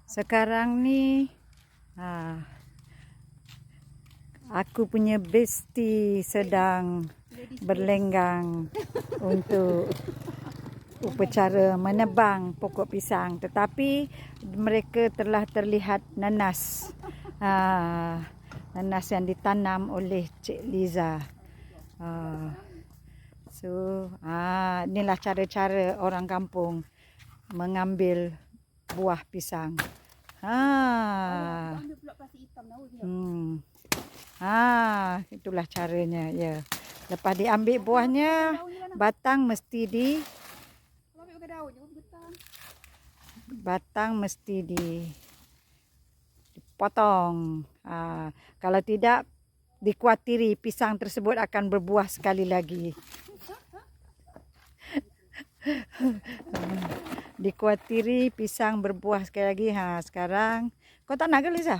Sekarang ni aku punya bestie sedang berlenggang untuk upacara menebang pokok pisang, tetapi mereka telah terlihat nanas. Nanas yang ditanam oleh Cik Liza. Inilah cara-cara orang kampung mengambil buah pisang. Itulah caranya, ya. Lepas diambil buahnya, batang mesti dipotong. Kalau tidak, dikuatiri pisang tersebut akan berbuah sekali lagi. Dikuatiri pisang berbuah sekali lagi. Sekarang kau tak nak ke, Liza?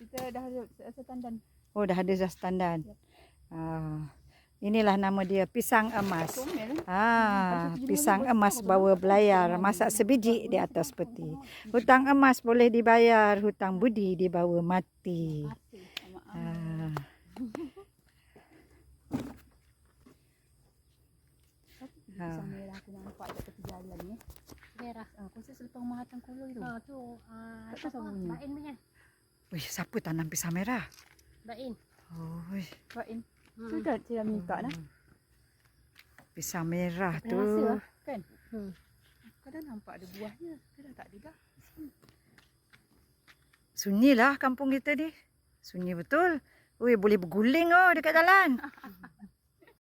Kita dah ada setandan. Oh, dah ada setandan. Inilah nama dia, pisang emas. Pisang emas bawa belayar, masak sebiji di atas peti. Hutang emas boleh dibayar, hutang budi dibawa mati. Pisang merah aku nampak dekat tepi jalan ni. Merah. Khusus selepas rumah Hatan Kulo itu. Tak tahu bunyi. Bain punya. Wih, siapa tanam pisang merah? Bain. Wih. Bain. Sudah saya minta dah. Pisang merah tu. Rasa kan? Kadang nampak ada buahnya, kadang tak ada dah. Sunyi lah kampung kita ni. Sunyi betul. Wih, boleh berguling dekat jalan.